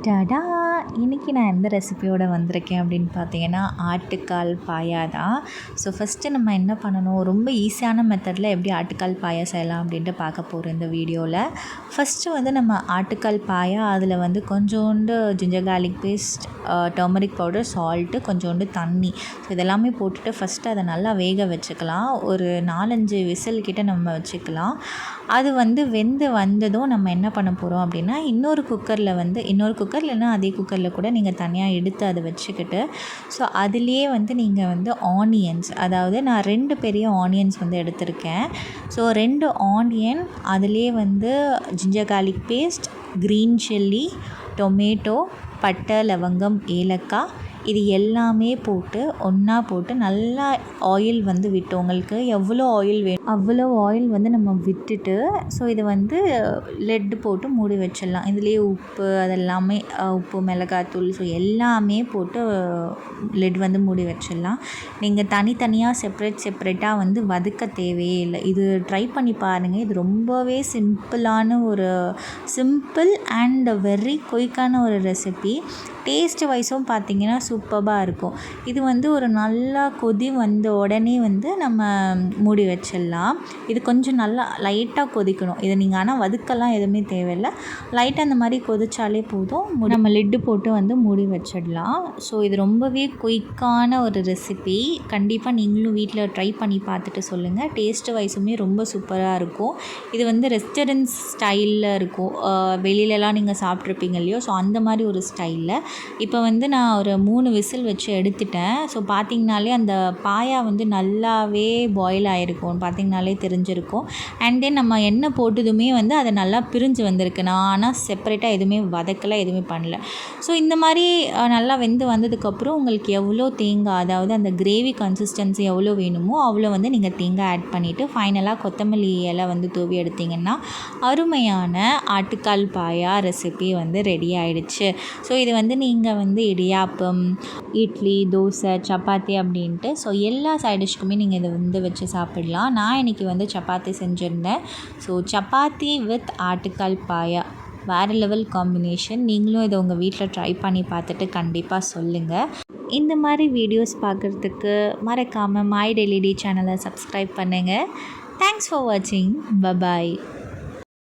டடா! இன்றைக்கி நான் எந்த ரெசிபியோடு வந்திருக்கேன் அப்படின்னு பார்த்தீங்கன்னா, ஆட்டுக்கால் பாயா தான். ஸோ ஃபஸ்ட்டு நம்ம என்ன பண்ணணும், ரொம்ப ஈஸியான மெத்தடில் எப்படி ஆட்டுக்கால் பாயா செய்யலாம் அப்படின்ட்டு பார்க்க போகிறோம் இந்த வீடியோவில். ஃபஸ்ட்டு வந்து நம்ம ஆட்டுக்கால் பாயா, அதில் வந்து கொஞ்சோண்டு ginger garlic paste, turmeric powder, salt, கொஞ்சோண்டு தண்ணி, ஸோ இதெல்லாமே போட்டுட்டு ஃபஸ்ட்டு அதை நல்லா வேக வச்சுக்கலாம். ஒரு 4-5 விசில் கிட்ட நம்ம வச்சுக்கலாம். அது வந்து வெந்து வந்ததும் நம்ம என்ன பண்ண போகிறோம் அப்படின்னா, இன்னொரு குக்கர் இல்லைன்னா அதே குக்கரில் கூட நீங்கள் தனியாக எடுத்து அதை வச்சுக்கிட்டு, ஸோ அதுலேயே வந்து நீங்கள் வந்து ஆனியன்ஸ், அதாவது நான் 2 பெரிய ஆனியன்ஸ் வந்து எடுத்திருக்கேன். ஸோ 2 ஆனியன், அதுலேயே வந்து ginger garlic paste, green chilli, tomato, பட்டை, லவங்கம், ஏலக்காய், இது எல்லாமே போட்டு ஒன்றா போட்டு நல்லா ஆயில் வந்து விட்டு, உங்களுக்கு எவ்வளோ ஆயில் வேணும் அவ்வளோ ஆயில் வந்து நம்ம விட்டுட்டு, ஸோ இது வந்து லெட்டு போட்டு மூடி வச்சிடலாம். இதுலேயே உப்பு, அதெல்லாமே உப்பு, மிளகாத்தூள், ஸோ எல்லாமே போட்டு லெட் வந்து மூடி வச்சிடலாம். நீங்கள் தனித்தனியாக செப்ரேட்டாக வந்து வதக்க தேவையே இல்லை. இது ட்ரை பண்ணி பாருங்கள். இது ரொம்பவே சிம்பிள் அண்ட் வெரி குயிக்கான ஒரு ரெசிபி. டேஸ்ட் வைஸும் பார்த்திங்கன்னா சூப்பராக இருக்கும். இது வந்து ஒரு நல்லா கொதி வந்த உடனே வந்து நம்ம மூடி வச்சிடலாம். இது கொஞ்சம் நல்லா லைட்டாக கொதிக்கணும். இதை நீங்கள் ஆனால் வதக்கலாம் எதுவுமே தேவையில்லை. லைட்டாக அந்த மாதிரி கொதிச்சாலே போதும். நம்ம லிட்டு போட்டு வந்து மூடி வச்சிடலாம். ஸோ இது ரொம்பவே குயிக்கான ஒரு ரெசிபி. கண்டிப்பாக நீங்களும் வீட்டில் ட்ரை பண்ணி பார்த்துட்டு சொல்லுங்கள். டேஸ்ட் வைஸுமே ரொம்ப சூப்பராக இருக்கும். இது வந்து ரெஸ்டாரண்ட் ஸ்டைலில் இருக்கும். வெளியிலலாம் நீங்கள் சாப்பிட்ருப்பீங்க இல்லையோ, ஸோ அந்த மாதிரி ஒரு ஸ்டைலில். இப்போ வந்து நான் ஒரு 3 விசில் வச்சு எடுத்துட்டேன். ஸோ பார்த்திங்கனாலே அந்த பாயா வந்து நல்லாவே பாயில் ஆகிருக்கும், பார்த்திங்கனாலே தெரிஞ்சிருக்கும். அண்ட் தென் நம்ம எண்ணெய் போட்டதுமே வந்து அதை நல்லா பிரிஞ்சு வந்திருக்கு. நான் ஆனால் செப்பரேட்டாக எதுவுமே வதக்கலை, எதுவுமே பண்ணல. ஸோ இந்த மாதிரி நல்லா வெந்து வந்ததுக்கப்புறம் உங்களுக்கு எவ்வளோ தேங்காய், அதாவது அந்த கிரேவி கன்சிஸ்டன்சி எவ்வளோ வேணுமோ அவ்வளோ வந்து நீங்கள் தேங்காய் ஆட் பண்ணிவிட்டு ஃபைனலாக கொத்தமல்லி இலை வந்து தூவி எடுத்திங்கன்னா அருமையான ஆட்டுக்கால் பாயா ரெசிபி வந்து ரெடி ஆகிடுச்சு. ஸோ இது வந்து நீங்கள் வந்து இடியாப்பம், இட்லி, தோசை, சப்பாத்தி அப்படின்ட்டு ஸோ எல்லா சைட் டிஷ்க்குமே நீங்கள் இதை வந்து வச்சு சாப்பிடலாம். நான் இன்றைக்கி வந்து சப்பாத்தி செஞ்சுருந்தேன். ஸோ சப்பாத்தி வித் ஆட்டுக்கால் பாயா வேறு லெவல் காம்பினேஷன். நீங்களும் இதை உங்கள் வீட்டில் ட்ரை பண்ணி பார்த்துட்டு கண்டிப்பாக சொல்லுங்கள். இந்த மாதிரி வீடியோஸ் பார்க்குறதுக்கு மறக்காமல் மை டெய்லி சேனலை சப்ஸ்கிரைப் பண்ணுங்கள். தேங்க்ஸ் ஃபார் வாட்சிங். பபாய்.